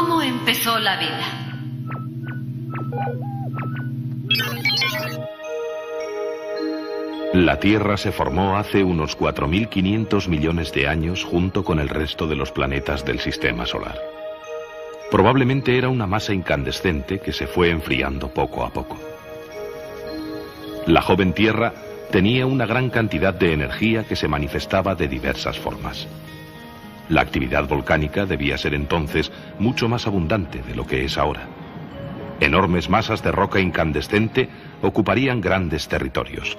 ¿Cómo empezó la vida? La Tierra se formó hace unos 4.500 millones de años junto con el resto de los planetas del Sistema Solar. Probablemente era una masa incandescente que se fue enfriando poco a poco. La joven Tierra tenía una gran cantidad de energía que se manifestaba de diversas formas. La actividad volcánica debía ser entonces mucho más abundante de lo que es ahora. Enormes masas de roca incandescente ocuparían grandes territorios.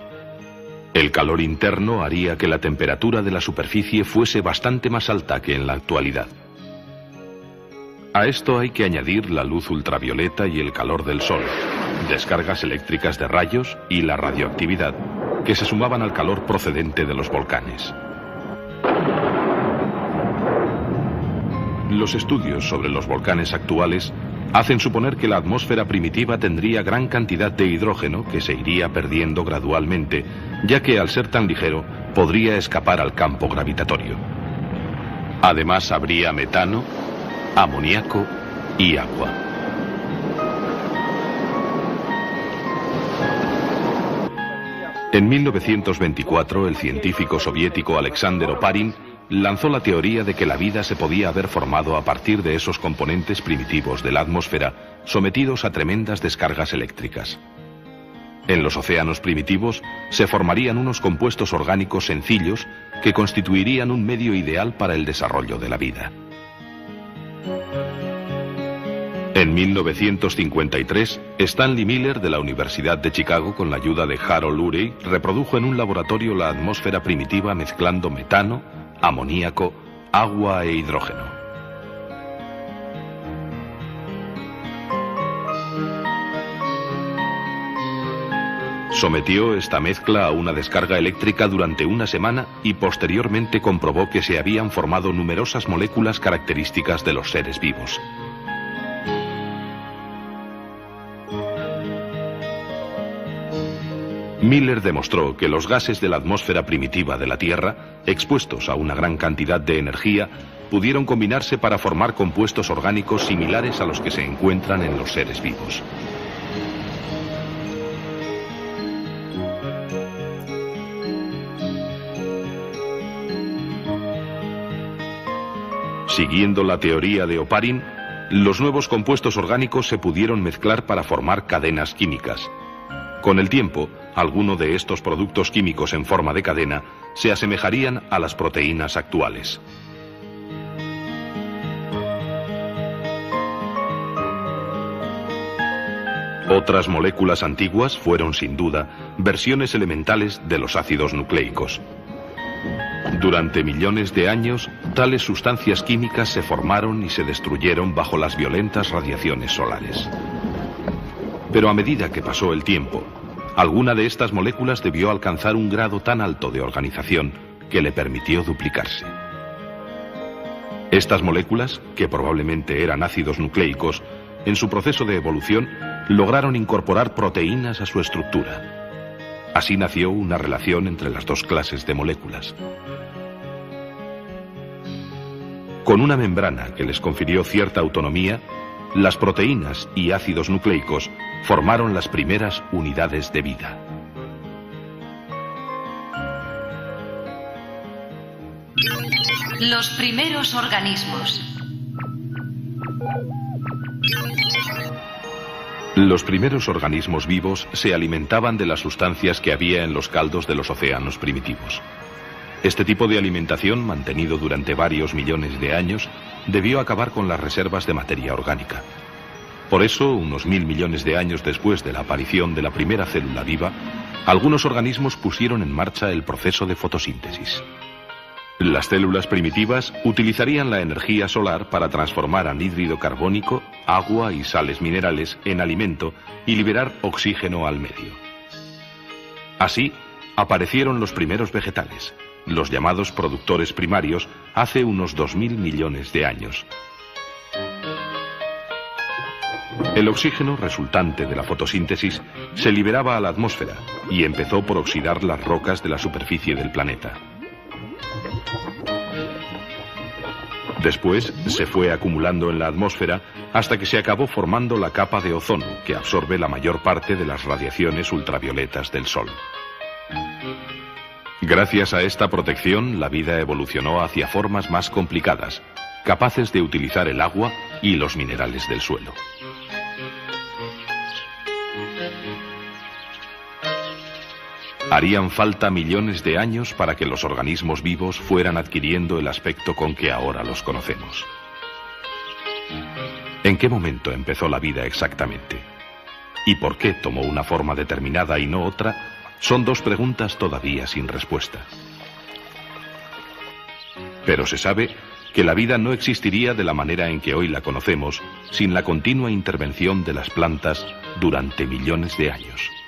El calor interno haría que la temperatura de la superficie fuese bastante más alta que en la actualidad. A esto hay que añadir la luz ultravioleta y el calor del sol, descargas eléctricas de rayos y la radioactividad, que se sumaban al calor procedente de los volcanes. Los estudios sobre los volcanes actuales hacen suponer que la atmósfera primitiva tendría gran cantidad de hidrógeno que se iría perdiendo gradualmente, ya que al ser tan ligero podría escapar al campo gravitatorio. Además habría metano, amoníaco y agua. En 1924, el científico soviético Alexander Oparin lanzó la teoría de que la vida se podía haber formado a partir de esos componentes primitivos de la atmósfera sometidos a tremendas descargas eléctricas. En los océanos primitivos se formarían unos compuestos orgánicos sencillos que constituirían un medio ideal para el desarrollo de la vida. En 1953, Stanley Miller de la Universidad de Chicago, con la ayuda de Harold Urey, reprodujo en un laboratorio la atmósfera primitiva mezclando metano, amoníaco, agua e hidrógeno. Sometió esta mezcla a una descarga eléctrica durante una semana y posteriormente comprobó que se habían formado numerosas moléculas características de los seres vivos. Miller demostró que los gases de la atmósfera primitiva de la Tierra, expuestos a una gran cantidad de energía, pudieron combinarse para formar compuestos orgánicos similares a los que se encuentran en los seres vivos. Siguiendo la teoría de Oparin, los nuevos compuestos orgánicos se pudieron mezclar para formar cadenas químicas. Con el tiempo, algunos de estos productos químicos en forma de cadena se asemejarían a las proteínas actuales. Otras moléculas antiguas fueron, sin duda, versiones elementales de los ácidos nucleicos. Durante millones de años, tales sustancias químicas se formaron y se destruyeron bajo las violentas radiaciones solares. Pero a medida que pasó el tiempo, alguna de estas moléculas debió alcanzar un grado tan alto de organización que le permitió duplicarse. Estas moléculas, que probablemente eran ácidos nucleicos, en su proceso de evolución lograron incorporar proteínas a su estructura. Así nació una relación entre las dos clases de moléculas. Con una membrana que les confirió cierta autonomía, las proteínas y ácidos nucleicos formaron las primeras unidades de vida. Los primeros organismos. Los primeros organismos vivos se alimentaban de las sustancias que había en los caldos de los océanos primitivos. Este tipo de alimentación, mantenido durante varios millones de años, debió acabar con las reservas de materia orgánica. Por eso, unos 1000 millones de años después de la aparición de la primera célula viva, algunos organismos pusieron en marcha el proceso de fotosíntesis. Las células primitivas utilizarían la energía solar para transformar anhídrido carbónico, agua y sales minerales en alimento y liberar oxígeno al medio. Así, aparecieron los primeros vegetales, los llamados productores primarios, hace unos 2000 millones de años. El oxígeno resultante de la fotosíntesis se liberaba a la atmósfera y empezó por oxidar las rocas de la superficie del planeta. Después se fue acumulando en la atmósfera hasta que se acabó formando la capa de ozono, que absorbe la mayor parte de las radiaciones ultravioletas del Sol. Gracias a esta protección, la vida evolucionó hacia formas más complicadas, capaces de utilizar el agua y los minerales del suelo. Harían falta millones de años para que los organismos vivos fueran adquiriendo el aspecto con que ahora los conocemos. ¿En qué momento empezó la vida exactamente? ¿Y por qué tomó una forma determinada y no otra? Son dos preguntas todavía sin respuesta. Pero se sabe que la vida no existiría de la manera en que hoy la conocemos sin la continua intervención de las plantas durante millones de años.